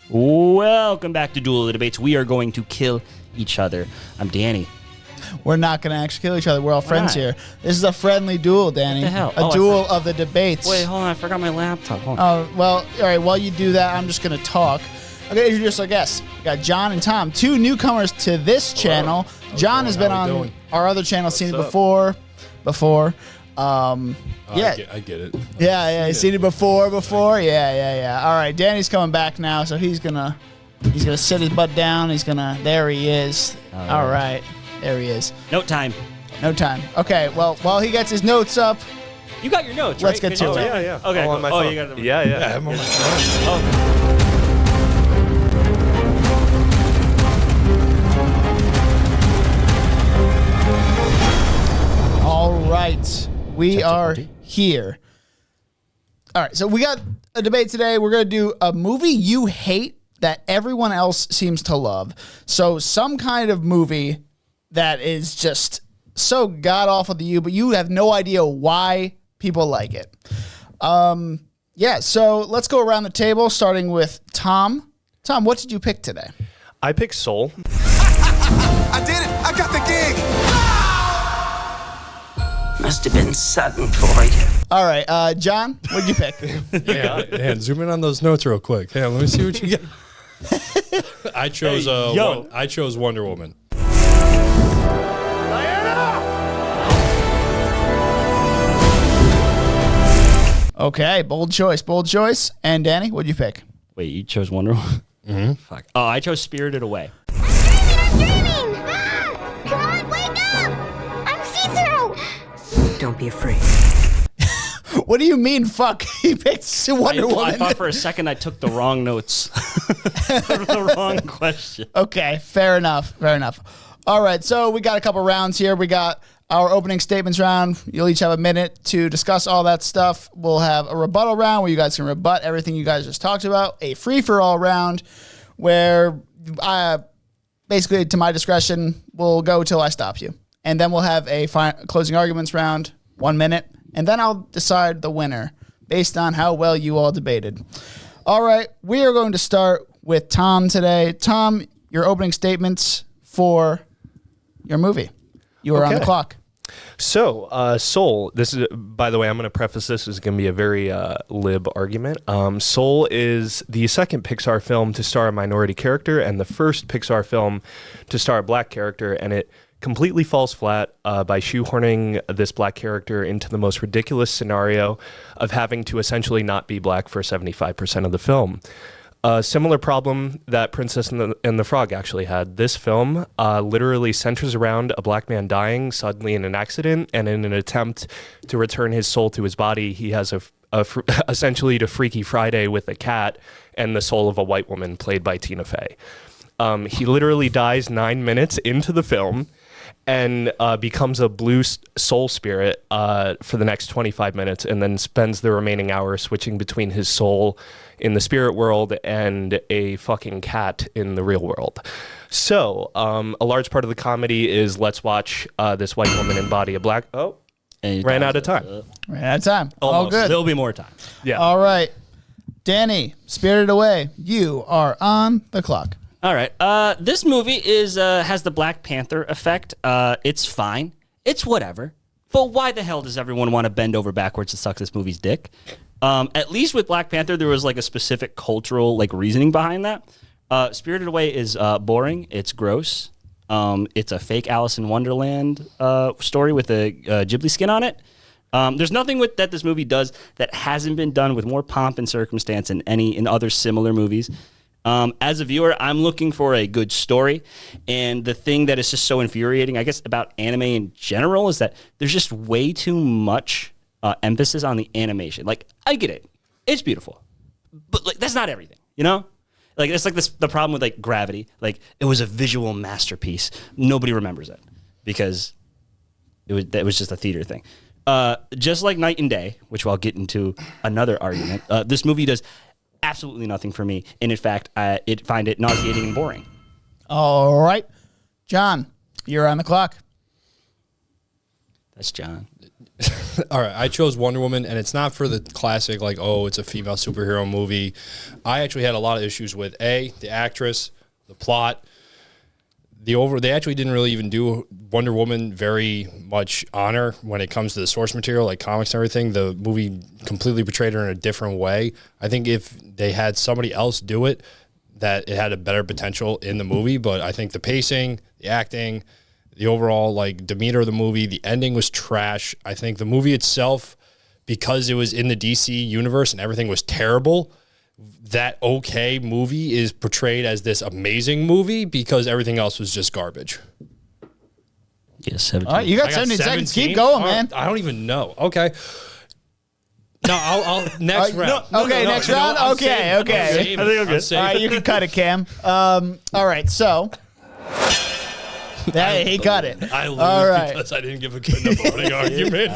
Welcome back to Duel of the Debates. We are going to kill each other. I'm Danny. We're not going to actually kill each other. We're all friends here. This is a friendly duel, Danny. What the hell? A duel of the debates. Wait, hold on. I forgot my laptop. Hold on. Oh, well, all right. While you do that, I'm just going to talk. I'm going to introduce our guests. We got John and Tom, two newcomers to this channel. John has been on our other channel, seen it before. I get it. Yeah, he's seen it before. Yeah. All right, Danny's coming back now, so he's gonna sit his butt down. There he is. All right, there he is. Note time. Okay, well, while he gets his notes up, you got your notes. Let's right? get to it. Yeah. Okay. All on my phone. You got them. Yeah. I'm on my phone. All right, we are here. All right, so we got a debate today. We're going to do a movie you hate that everyone else seems to love. So some kind of movie that is just so god-awful to you, but you have no idea why people like it. So let's go around the table, starting with Tom. Tom, what did you pick today? I picked Soul. I did it! I got the gig! Must have been sudden for you. All right, John, what did you pick? Yeah, zoom in on those notes real quick. Hey, let me see what you get. I chose Wonder Woman. Okay, bold choice. And Danny, what did you pick? Wait, you chose Wonder Woman? Mm-hmm. Fuck. Oh, I chose Spirited Away. I'm dreaming! Come on, wake up! I'm see-through! Don't be afraid. What do you mean, fuck? He picked Wonder Woman. I thought for a second I took the wrong notes. The wrong question. Okay, fair enough. All right, so we got a couple rounds here. We got our opening statements round. You'll each have a minute to discuss all that stuff. We'll have a rebuttal round where you guys can rebut everything you guys just talked about. A free-for-all round where basically, to my discretion, we'll go till I stop you. And then we'll have a closing arguments round, 1 minute. And then I'll decide the winner based on how well you all debated. All right, we are going to start with Tom today. Tom, your opening statements for your movie. You are on the clock. So, Soul, this is, by the way, I'm going to preface this is going to be a very lib argument. Soul is the second Pixar film to star a minority character and the first Pixar film to star a black character, and it completely falls flat by shoehorning this black character into the most ridiculous scenario of having to essentially not be black for 75% of the film. A similar problem that Princess and the Frog actually had. This film literally centers around a black man dying suddenly in an accident, and in an attempt to return his soul to his body, he has essentially a Freaky Friday with a cat and the soul of a white woman played by Tina Fey. He literally dies 9 minutes into the film and becomes a blue soul spirit for the next 25 minutes, and then spends the remaining hour switching between his soul in the spirit world and a fucking cat in the real world. So a large part of the comedy is let's watch this white woman embody a black... Oh, ran out of time. All good. There'll be more time. Yeah. All right. Danny, Spirited Away, you are on the clock. All right. This movie has the Black Panther effect. It's fine. It's whatever. But why the hell does everyone want to bend over backwards to suck this movie's dick? At least with Black Panther, there was like a specific cultural reasoning behind that. Spirited Away is boring. It's gross. It's a fake Alice in Wonderland story with a Ghibli skin on it. There's nothing that this movie does that hasn't been done with more pomp and circumstance in other similar movies. As a viewer, I'm looking for a good story, and the thing that is just so infuriating, I guess, about anime in general is that there's just way too much emphasis on the animation. I get it. It's beautiful. But, that's not everything, you know? It's the problem with, Gravity. It was a visual masterpiece. Nobody remembers it because it was just a theater thing. Just like Night and Day, which I'll get into another argument, this movie does absolutely nothing for me, and in fact, I find it nauseating and boring. All right, John, you're on the clock. That's John. All right, I chose Wonder Woman, and it's not for the classic, like, oh, it's a female superhero movie. I actually had a lot of issues with, A, the actress, the plot, they actually didn't really even do Wonder Woman very much honor when it comes to the source material, like comics and everything. The movie completely portrayed her in a different way. I think if they had somebody else do it, that it had a better potential in the movie. But I think the pacing, the acting, the overall like demeanor of the movie, the ending was trash. I think the movie itself, because it was in the DC universe and everything was terrible, that okay movie is portrayed as this amazing movie because everything else was just garbage. Yes, 17. All right, you got 17 seconds. Keep going, man. I don't even know. Okay. No, I'll next round. Next round. Okay. I think I'm good. All right, you can cut it, Cam. All right, so. He cut it. I lose All right. because I didn't give a good enough voting argument.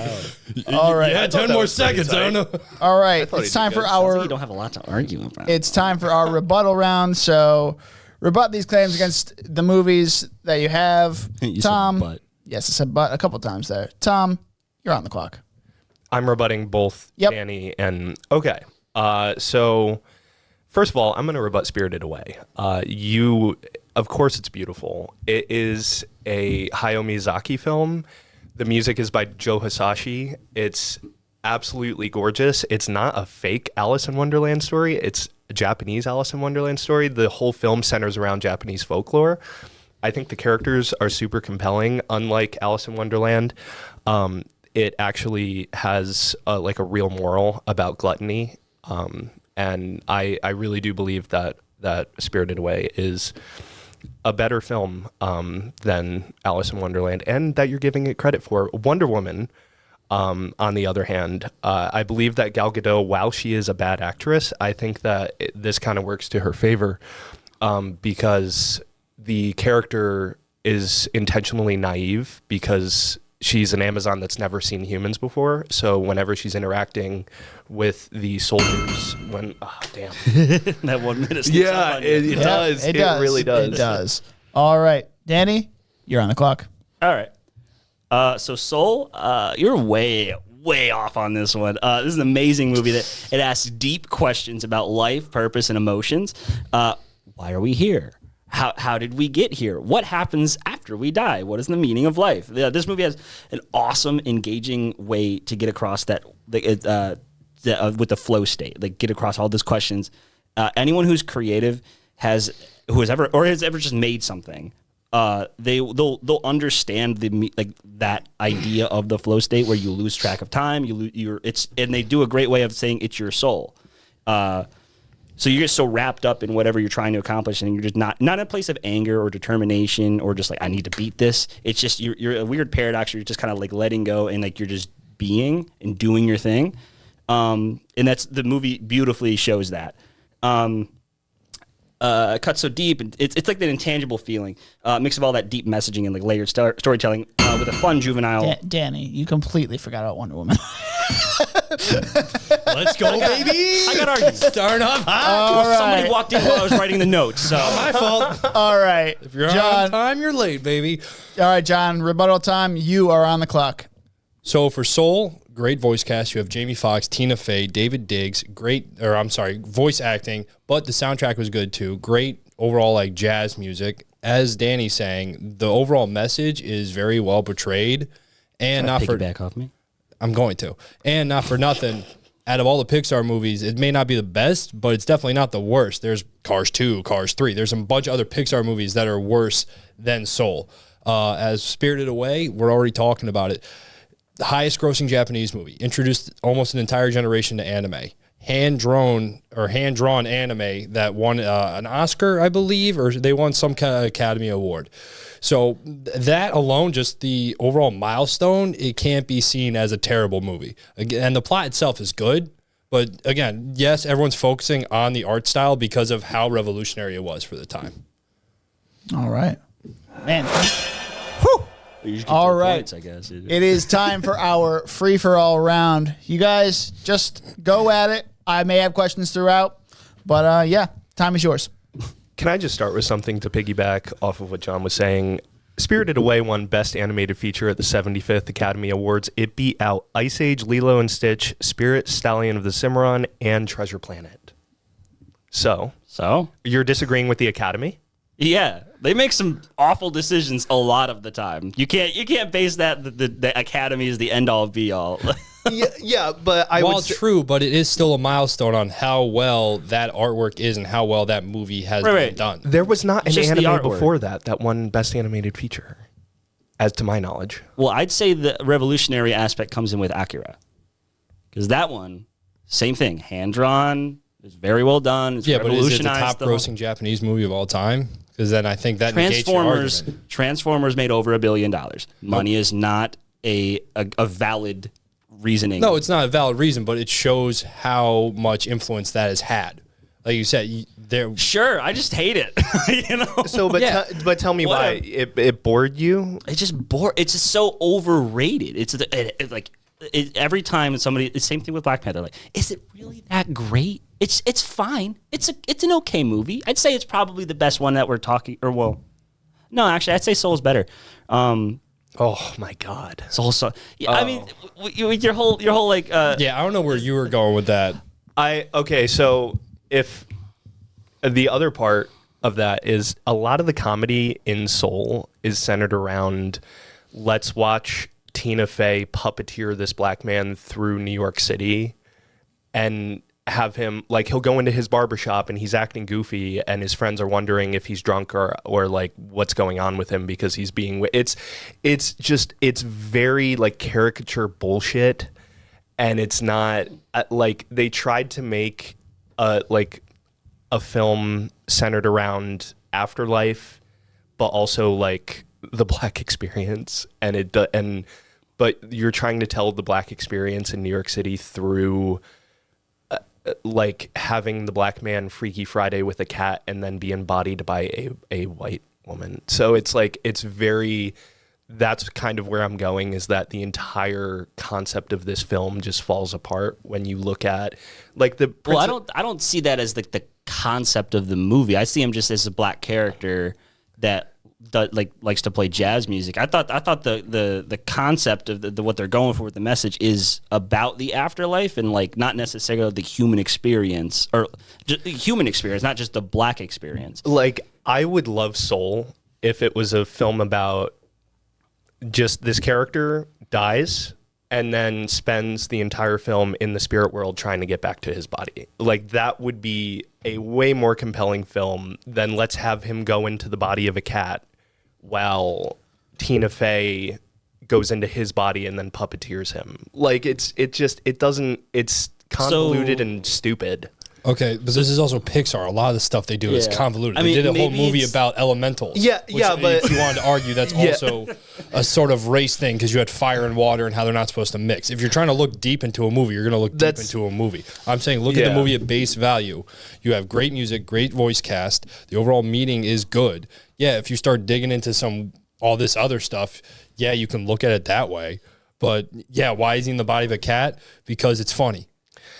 All right. You had 10 more seconds. I don't know. All right, it's time for our. You don't have a lot to argue about. It's time for our rebuttal round. So, rebut these claims against the movies that you have. You Tom. said but. Yes, I said but a couple times there. Tom, you're on the clock. I'm rebutting both Yep. Danny and okay. So first of all, I'm going to rebut Spirited Away. Of course, it's beautiful. It is a Hayao Miyazaki film. The music is by Joe Hisaishi. It's absolutely gorgeous. It's not a fake Alice in Wonderland story. It's a Japanese Alice in Wonderland story. The whole film centers around Japanese folklore. I think the characters are super compelling. Unlike Alice in Wonderland, it actually has a real moral about gluttony. And I really do believe that Spirited Away is a better film than Alice in Wonderland, and that you're giving it credit for. Wonder Woman, on the other hand, I believe that Gal Gadot, while she is a bad actress, I think that this kind of works to her favor because the character is intentionally naive because she's an Amazon that's never seen humans before. So whenever she's interacting with the soldiers, That 1 minute. it does. It really does. It does. All right, Danny, you're on the clock. All right. So Soul, you're way off on this one. This is an amazing movie that it asks deep questions about life, purpose, and emotions. Why are we here? How did we get here? What happens after we die? What is the meaning of life? This movie has an awesome, engaging way to get across that with the flow state, like get across all those questions. Anyone who's creative has ever just made something, they'll understand that idea of the flow state where you lose track of time. And they do a great way of saying it's your soul. So you're just so wrapped up in whatever you're trying to accomplish, and you're just not in a place of anger or determination or just like I need to beat this. It's just you're a weird paradox. Where you're just kind of like letting go and like you're just being and doing your thing. And that's the movie beautifully shows that. It cuts so deep, and it's like that intangible feeling, mix of all that deep messaging and like layered storytelling with a fun juvenile. Danny, you completely forgot about Wonder Woman. Let's go, baby. I got argued. Start off hot. All right. Somebody walked in while I was writing the notes. So My fault. All right, If you're John. on time, you're late, baby. All right, John. Rebuttal time. You are on the clock. So for Soul, great voice cast. You have Jamie Foxx, Tina Fey, David Diggs. Voice acting, but the soundtrack was good too. Great overall like jazz music. As Danny's saying, the overall message is very well portrayed. And not for piggyback off me. I'm going to. And not for nothing, out of all the Pixar movies, it may not be the best, but it's definitely not the worst. There's Cars 2, Cars 3. There's a bunch of other Pixar movies that are worse than Soul. As Spirited Away, we're already talking about it. The highest grossing Japanese movie. Introduced almost an entire generation to anime. Hand-drawn anime that won an Oscar, I believe, or they won some kind of Academy Award. So that alone, just the overall milestone, it can't be seen as a terrible movie. And the plot itself is good, but again, yes, everyone's focusing on the art style because of how revolutionary it was for the time. All right, man. Whew. All right, points, I guess. It is time for our free-for-all round. You guys just go at it. I may have questions throughout, but yeah, time is yours. Can I just start with something to piggyback off of what John was saying? Spirited Away won Best Animated Feature at the 75th Academy Awards. It beat out Ice Age, Lilo and Stitch, Spirit, Stallion of the Cimarron, and Treasure Planet. So you're disagreeing with the Academy? Yeah, they make some awful decisions a lot of the time. You can't base that the Academy is the end all be all. yeah, but true, but it is still a milestone on how well that artwork is and how well that movie has been done. There was not an Just the anime artwork. before that won Best Animated Feature, as to my knowledge. Well, I'd say the revolutionary aspect comes in with Akira, because that one, same thing, hand drawn, it's very well done. It's But is it the revolutionized top grossing Japanese movie of all time? Because then I think that negates your argument. Transformers made over $1 billion. Money is not a valid reasoning. No, it's not a valid reason, but it shows how much influence that has had. Like you said, Sure, I just hate it. You know. So, but tell me why it bored you. It's just It's just so overrated. Every time somebody, the same thing with Black Panther. Like, is it really that great? It's fine. It's an okay movie. I'd say it's probably the best one that we're talking. No, actually, I'd say Soul's better. Oh my God, Soul. Yeah, I mean, your whole like. I don't know where you were going with that. So if the other part of that is a lot of the comedy in Soul is centered around, let's watch Tina Fey puppeteer this black man through New York City, and have him, like, he'll go into his barbershop and he's acting goofy and his friends are wondering if he's drunk or like what's going on with him because he's being, it's very like caricature bullshit. And it's not like they tried to make a film centered around afterlife, but also like the black experience, but you're trying to tell the black experience in New York City through like having the black man Freaky Friday with a cat and then be embodied by a white woman. So it's like, that's kind of where I'm going, is that the entire concept of this film just falls apart when you look at like I don't see that as like the concept of the movie. I see him just as a black character that likes to play jazz music. I thought the concept of what they're going for with the message is about the afterlife and like not necessarily the human experience, or just the human experience, not just the black experience. Like, I would love Soul if it was a film about just this character dies and then spends the entire film in the spirit world trying to get back to his body. Like, that would be a way more compelling film than let's have him go into the body of a cat while Tina Fey goes into his body and then puppeteers him. Like, it's convoluted and stupid. Okay, but this is also Pixar. A lot of the stuff they do is convoluted. They did a whole movie about elementals. But if you wanted to argue, that's also a sort of race thing, because you had fire and water and how they're not supposed to mix. If you're trying to look deep into a movie, you're going to look deep into a movie. I'm saying look at the movie at base value. You have great music, great voice cast. The overall meaning is good. Yeah, if you start digging into all this other stuff, yeah, you can look at it that way. But yeah, why is he in the body of a cat? Because it's funny.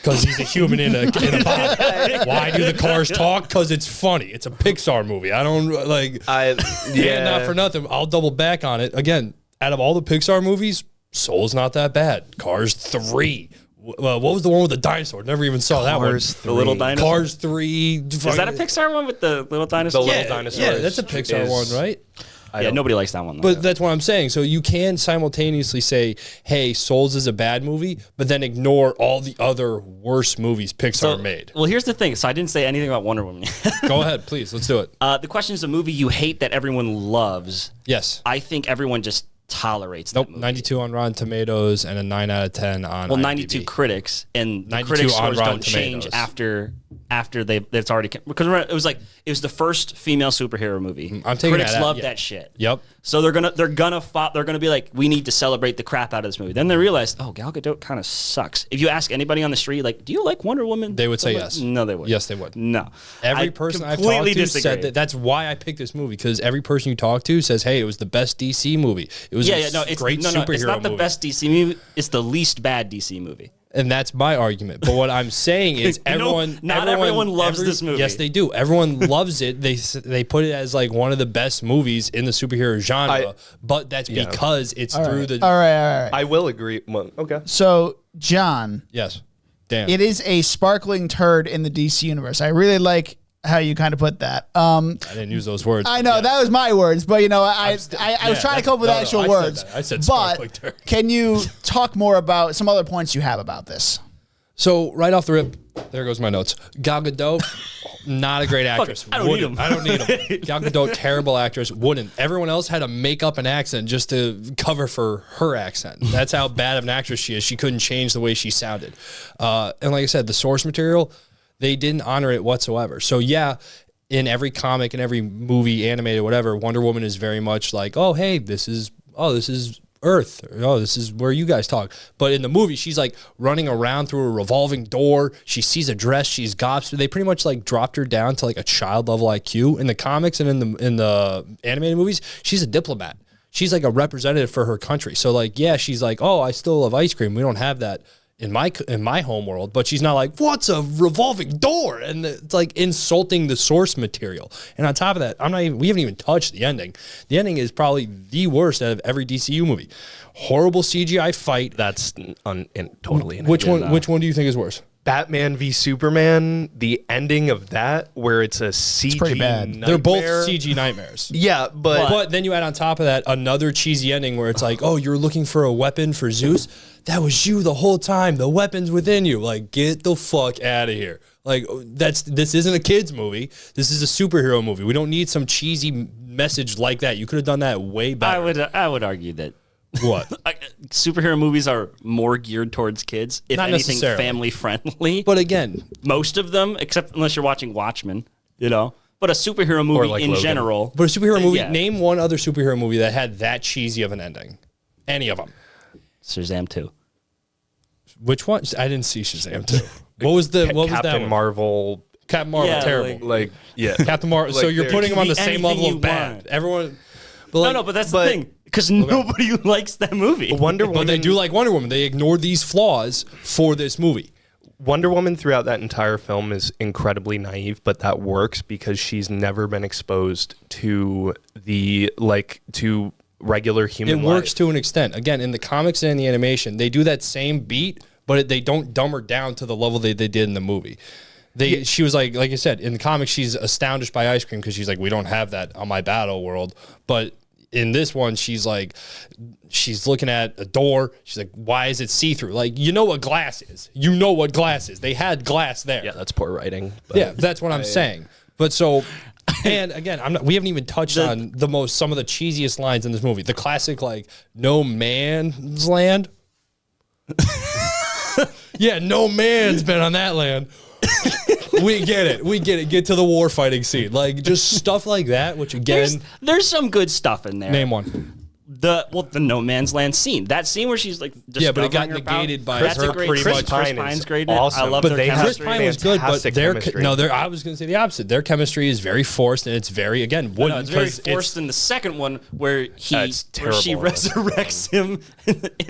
Because he's a human in a body. Why do the cars talk? Because it's funny. It's a Pixar movie. I don't like. Not for nothing. I'll double back on it again. Out of all the Pixar movies, Soul's not that bad. Cars 3. What was the one with the dinosaur? Never even saw that one. The little dinosaur. Cars 3. Is that a Pixar one with the little dinosaur? The little dinosaur. Yeah, that's a Pixar one, right? Nobody likes that one, though. But that's what I'm saying. So you can simultaneously say, hey, Souls is a bad movie, but then ignore all the other worse movies Pixar made. Well, here's the thing. So I didn't say anything about Wonder Woman. Go ahead, please. Let's do it. The question is a movie you hate that everyone loves. Yes. I think everyone just tolerates that movie. 92 on Rotten Tomatoes and a 9 out of 10 on IMDb. 92 critics, and the 92 critics on scores Rotten don't change Tomatoes. after it's already, because remember, it was the first female superhero movie. I'm taking critics that out. love that shit. Yep. So they're gonna be like, we need to celebrate the crap out of this movie. Then they realize, oh, Gal Gadot kind of sucks. If you ask anybody on the street, like, do you like Wonder Woman? They would say yes. No, they would. Yes, they would. No. Every person I've talked to said that. That's why I picked this movie, because every person you talk to says, hey, it was the best DC movie. It was it's great superhero movie. It's not the best DC movie. It's the least bad DC movie. And that's my argument. But what I'm saying is not everyone loves this movie. Yes, they do. Everyone loves it. They put it as like one of the best movies in the superhero genre, but that's because it's through the... All right. I will agree. Well, okay. So, John. Yes. Damn. It is a sparkling turd in the DC universe. I really like how you kind of put that. I didn't use those words. I know that was my words, but you know, I was trying to come up with actual words. I said sparkling turd. Can you talk more about some other points you have about this? So right off the rip, there goes my notes. Gal Gadot, not a great actress. I don't need him. I don't need him. Gal Gadot, terrible actress. Wouldn't. Everyone else had to make up an accent just to cover for her accent. That's how bad of an actress she is. She couldn't change the way she sounded. And like I said, the source material, they didn't honor it whatsoever. So yeah, in every comic and every movie, animated, whatever, Wonder Woman is very much like, oh, hey, this is Earth. Oh, this is where you guys talk. But in the movie, she's like running around through a revolving door. She sees a dress. She's gops. They pretty much like dropped her down to like a child level IQ. In the comics and in the animated movies, she's a diplomat. She's like a representative for her country. So like, yeah, she's like, oh, I still love ice cream. We don't have that in my home world, but she's not like, what's a revolving door? And it's like insulting the source material. And on top of that, we haven't even touched the ending. The ending is probably the worst out of every DCU movie. Horrible CGI fight. That's totally. Which one do you think is worse? Batman v Superman, the ending of that, where it's a CG pretty bad. nightmare. They're both CG nightmares. Yeah, But then you add on top of that another cheesy ending where it's like, oh, you're looking for a weapon for Zeus? That was you the whole time. The weapon's within you. Like, get the fuck out of here. Like, this isn't a kid's movie. This is a superhero movie. We don't need some cheesy message like that. You could have done that way better. I would argue that what? Superhero movies are more geared towards kids, if Not anything, necessarily. family friendly. But again, most of them, except unless you're watching Watchmen, you know. But a superhero movie like in Logan. general. but a superhero movie, Yeah. name one other superhero movie that had that cheesy of an ending. Any of them. Shazam 2. Which one? I didn't see Shazam 2. What was that Captain one? Marvel. Captain Marvel, Yeah, terrible. Like, yeah. Captain Marvel. So Like, you're there putting can them on be the same anything level you of bad. want. Everyone. But No, but that's the thing. Because nobody likes that movie. Wonder Woman. But they do like Wonder Woman. They ignored these flaws for this movie. Wonder Woman throughout that entire film is incredibly naive, but that works because she's never been exposed to to regular human It life. works to an extent. Again, in the comics and in the animation, they do that same beat, but they don't dumb her down to the level they did in the movie. She was like I said, in the comics, she's astounded by ice cream because she's like, we don't have that on my battle world. But in this one, she's looking at a door. She's like, why is it see-through? Like, you know what glass is. You know what glass is. They had glass there. Yeah, that's poor writing. But Yeah, that's what I'm saying. But so, and again, we haven't even touched on some of the cheesiest lines in this movie. The classic, like, no man's land. Yeah, no man's been on that land. We get it. Get to the war fighting scene. Like, just stuff like that, which again, There's some good stuff in there. name one. The No Man's Land scene. That scene where she's like, Yeah, but it got discovering her power. negated by That's her a great pretty Chris much- Chris Pine's is great in it. awesome. I love But their they have chemistry. Chris Pine was good, but fantastic chemistry. I was going to say the opposite. Their chemistry is very forced, and it's very, again, No, wooden. it's very 'cause forced in the second one where It's where she terrible. resurrects him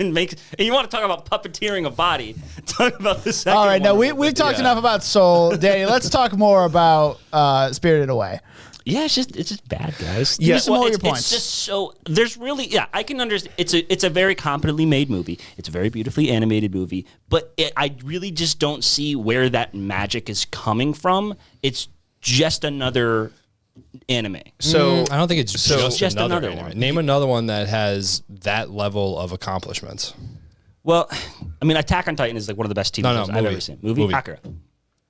and makes. And you want to talk about puppeteering a body? Talk about the second. All right, now one. we've talked enough about Soul. Danny, let's talk more about Spirited Away. Yeah, it's just bad, guys. Give me some more of your it's points. just so there's really I can understand. It's a very competently made movie. It's a very beautifully animated movie, but I really just don't see where that magic is coming from. It's just another anime. So I don't think it's just another another one. Name another one that has that level of accomplishments. Well, I mean, Attack on Titan is like one of the best TV No, shows I've movie. ever seen. Movie. Akira.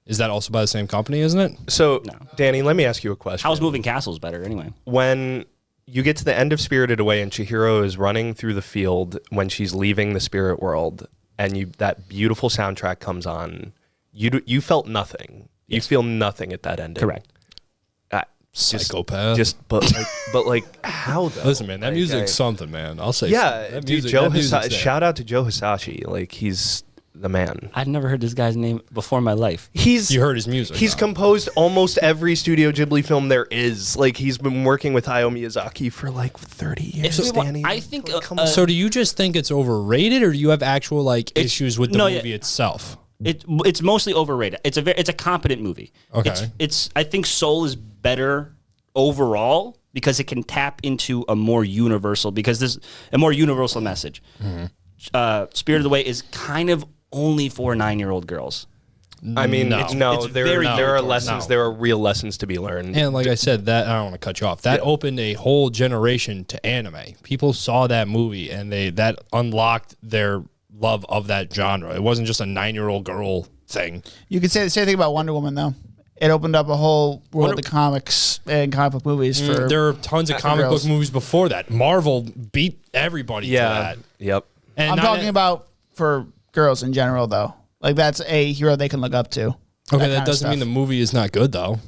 Is that also by the same company, isn't it? So, Danny, let me ask you a question. How's Moving Castles better anyway? When you get to the end of Spirited Away and Chihiro is running through the field when she's leaving the spirit world and that beautiful soundtrack comes on, you felt nothing. Yes. You feel nothing at that ending. Correct. Psychopath. But how though? Listen, man, that Like, music's something, man. I'll say yeah, that dude. music, that music's there. Shout out to Joe Hisashi. Like he's the man. I'd never heard this guy's name before in my life. You heard his music. He's composed almost every Studio Ghibli film there is. Like, he's been working with Hayao Miyazaki for like 30 years. Danny. I think. So do you just think it's overrated, or do you have actual like issues with the movie itself? It's mostly overrated. It's a competent movie. Okay. I think Soul is better overall because it can tap into a more universal message. Spirited Away is kind of only for 9-year-old girls. I mean, it's there are lessons. There are real lessons to be learned. And like I said, that I don't want to cut you off. That opened a whole generation to anime. People saw that movie and that unlocked their love of that genre. It wasn't just a 9-year-old girl thing. You could say the same thing about Wonder Woman, though. It opened up a whole world of comics and comic book movies for. There are tons of comic book movies before that. Marvel beat everybody to that. Yep. And I'm talking about for girls in general, though. Like, that's a hero they can look up to. Okay, that doesn't mean the movie is not good, though.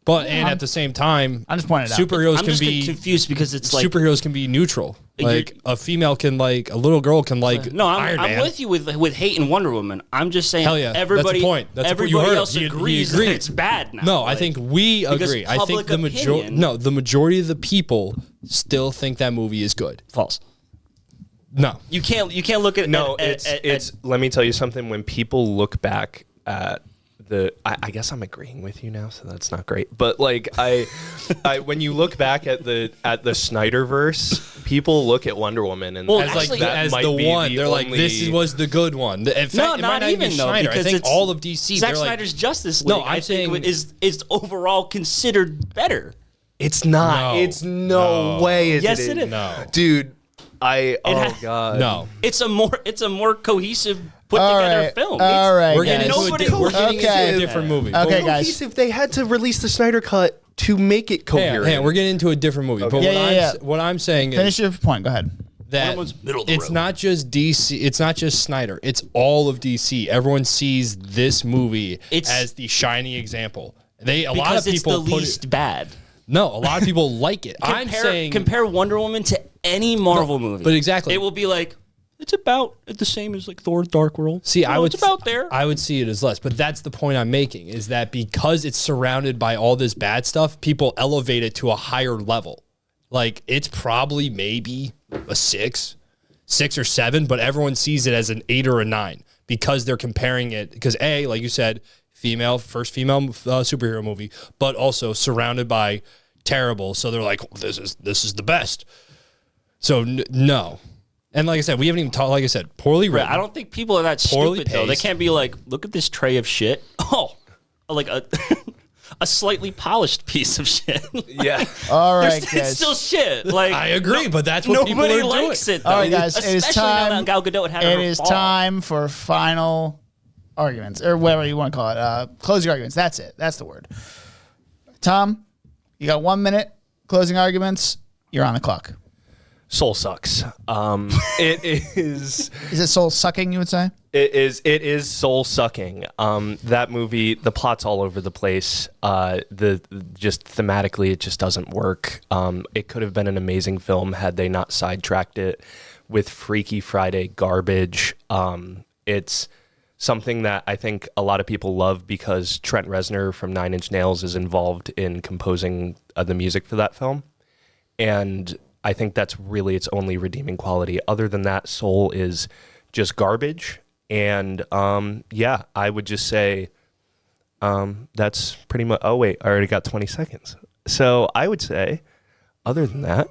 But at the same time, I'm just pointing it out. Superheroes I'm can just be confused because it's like superheroes can be neutral. Like a female can like a little girl can like no, Iron I'm Man. with you with hate and Wonder Woman. I'm just saying Hell yeah, everybody, that's the point. That's the point. You everybody heard else him. He agrees agreed. that it's bad now. No, Like, I think we because agree. I think public the opinion- the majority of the people still think that movie is good. false. No, You can't look at No, at- it's. Let me tell you something. When people look back at I guess I'm agreeing with you now, so that's not great. But like when you look back at the Snyderverse, people look at Wonder Woman and Well, as actually, like that as might the be one, the they're like, only- this was the good one. In fact, no, it might not not even be though, Snyder. I because think it's all of DC. Zack they're like, Snyder's Justice League. No, I'm I think saying- is overall considered better. It's not. No. It's no way. Yes, it is. no, Dude. ha- God. no. It's a more cohesive put All together right. film. All right, We're getting, guys. into we're getting Okay. into a different movie. Okay, Well, guys. If they had to release the Snyder cut to make it coherent. Hey, we're getting into a different movie. But Yeah, what I'm saying Finish is your point. Go ahead. that Everyone's middle of the it's road. not just DC. It's not just Snyder. It's all of DC. Everyone sees this movie as the shining example. A lot because of it's people the put least bad. No, a lot of people like it. I'm saying compare Wonder Woman to any Marvel movie. but exactly. it will be like it's about the same as like Thor: Dark World. See, I would it's about there. I would see it as less, but that's the point I'm making is that because it's surrounded by all this bad stuff, people elevate it to a higher level. Like it's probably maybe a 6 or 7, but everyone sees it as an 8 or a 9 because they're comparing it. Because like you said, first female superhero movie, but also surrounded by terrible. So they're like, this is the best. So no. And like I said, we haven't even talked. Like I said, poorly written. I don't think people are that Poorly stupid though. They paced. can't be like, look at this tray of shit. Oh, like a a slightly polished piece of shit. Yeah. All right, It's guys. still shit. Like I agree, but that's what people nobody are doing. likes it. Though. All right, guys. It is Especially now time. that Gal Gadot had It her is fall. time for final arguments, or whatever you want to call it. Closing arguments. That's it. That's the word. Tom, you got 1 minute. Closing arguments. You're on the clock. Soul sucks. It is. Is it soul sucking? You would say. It is soul sucking. That movie, the plot's all over the place. Just thematically, it just doesn't work. It could have been an amazing film had they not sidetracked it with Freaky Friday garbage. It's something that I think a lot of people love because Trent Reznor from Nine Inch Nails is involved in composing the music for that film, and I think that's really its only redeeming quality. Other than that, Soul is just garbage. And I would just say that's pretty much. Oh wait, I already got 20 seconds. So I would say, other than that,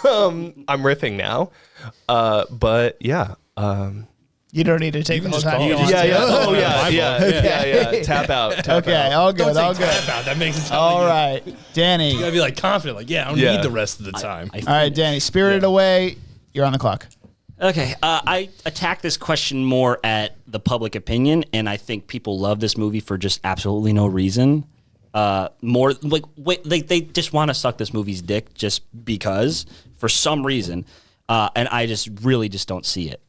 I'm riffing now. But yeah. You don't need to take the whole just time. call You it. don't want Yeah, to. yeah. Oh yeah, yeah. Tap out. Tap Okay, out. all good, Don't say all good. tap out. That makes it sound All like right, Danny. you gotta be like confident. Like, yeah, I don't Yeah. need the rest of the time. All right, Danny. Spirited Away. You're on the clock. Okay, I attack this question more at the public opinion, and I think people love this movie for just absolutely no reason. More like they just want to suck this movie's dick just because for some reason, and I just really just don't see it.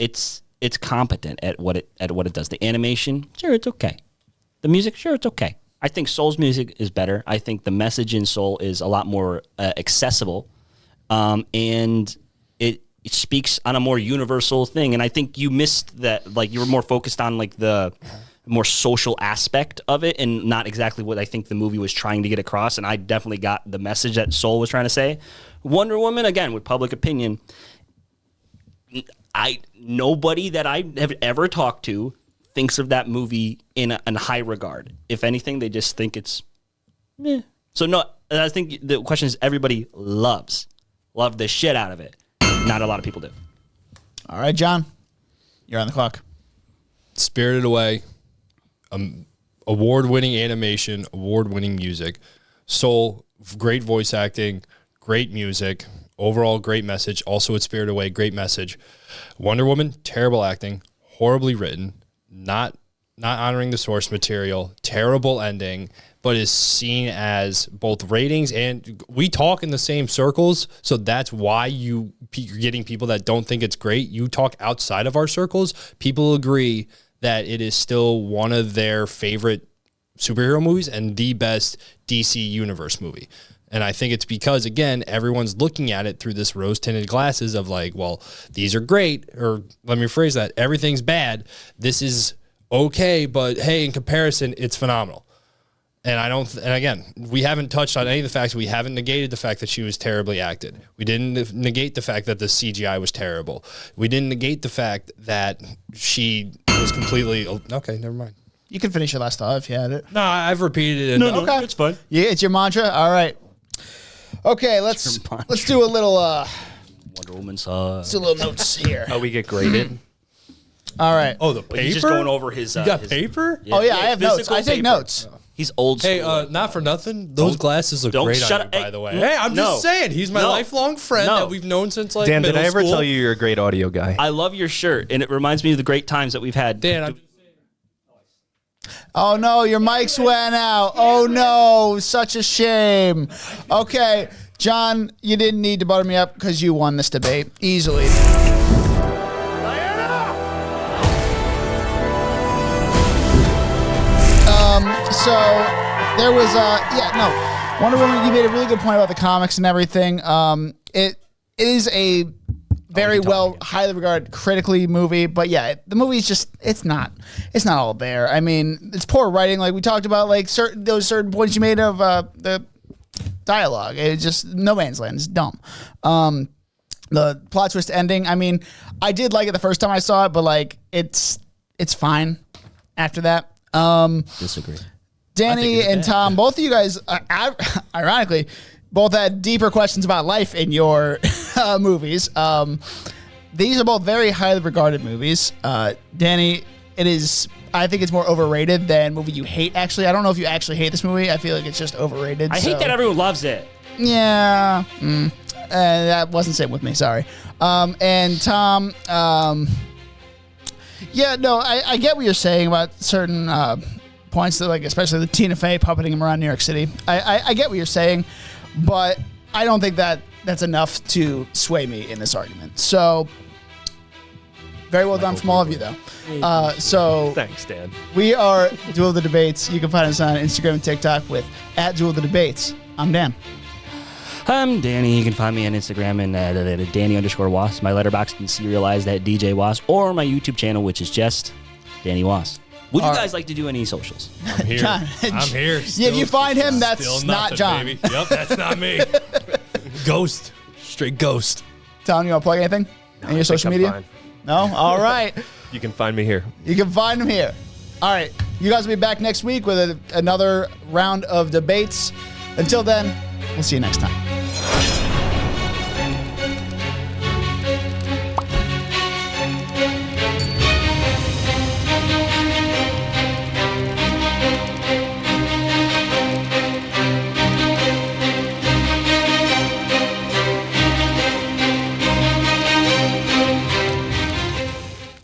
It's competent at what it does. The animation, sure, it's okay. The music, sure, it's okay. I think Soul's music is better. I think the message in Soul is a lot more accessible, and it speaks on a more universal thing. And I think you missed that. Like, you were more focused on like the more social aspect of it and not exactly what I think the movie was trying to get across. And I definitely got the message that Soul was trying to say. Wonder Woman, again, with public opinion, nobody that I have ever talked to thinks of that movie in high regard. If anything, they just think it's meh. So no, I think the question is everybody love the shit out of it. Not a lot of people do. All right, John, you're on the clock. Spirited Away, award-winning animation, award-winning music. Soul, great voice acting, great music, overall great message. Also with Spirited Away, great message. Wonder Woman, terrible acting, horribly written, not honoring the source material, terrible ending, but is seen as both ratings and we talk in the same circles. So that's why you're getting people that don't think it's great. You talk outside of our circles. People agree that it is still one of their favorite superhero movies and the best DC Universe movie. And I think it's because, again, everyone's looking at it through this rose-tinted glasses of like, well, these are great, or let me rephrase that, everything's bad. This is okay, but hey, in comparison, it's phenomenal. And and again, we haven't touched on any of the facts. We haven't negated the fact that she was terribly acted. We didn't negate the fact that the CGI was terrible. We didn't negate the fact that she was completely, okay, never mind. You can finish your last thought if you had it. No, I've repeated it. No, it's fun. Yeah, it's your mantra. All right. Okay, let's do a little Wonder Woman saw. let's do a little notes here. Oh, we get graded. All right. Oh, the paper? He's just going over his. You got his- paper? Oh yeah, I have notes. physical I take paper. notes. He's old school. Hey, not for nothing. Those glasses look don't great shut on up. you, by Hey, the way. no, Hey, I'm just saying. He's my no, lifelong friend no. that we've known since like Dan, did middle I ever school. tell you you're a great audio guy? I love your shirt, and it reminds me of the great times that we've had. Dan, Oh no, your mics went out. Oh no, such a shame. Okay, John, you didn't need to butter me up because you won this debate easily. So there was Wonder Woman. You made a really good point about the comics and everything. It is a very highly regarded critically movie, but yeah, the movie is just it's not all there. I mean, it's poor writing, like we talked about, like certain points you made of the dialogue. It's just no man's land. It's dumb. The plot twist ending. I mean, I did like it the first time I saw it, but like it's fine after that. Disagree. Danny and Tom, both of you guys, ironically, both had deeper questions about life in your movies. These are both very highly regarded movies. Danny, I think it's more overrated than movie you hate, actually. I don't know if you actually hate this movie. I feel like it's just overrated. I hate that everyone loves it. Yeah. That wasn't same with me, sorry. And Tom, I get what you're saying about certain points that, like, especially the Tina Fey puppeting him around New York City. I get what you're saying, but I don't think that's enough to sway me in this argument. So, very well done from all of you, though. So Thanks, Dan. we are Duel the Debates. You can find us on Instagram and TikTok with @Duel the Debates. I'm Dan. I'm Danny. You can find me on Instagram and Danny_Was. My letterbox can serialized at DJ Was, or my YouTube channel, which is just Danny Was. Would you guys like to do any socials? I'm here. John. I'm here. Yeah, if you find him, that's Still not nothing, John. Baby. Yep, that's not me. Ghost. Straight ghost. Tom, you want to plug anything? Any your social media? Fine. No? All right. You can find me here. You can find him here. All right. You guys will be back next week with another round of debates. Until then, we'll see you next time.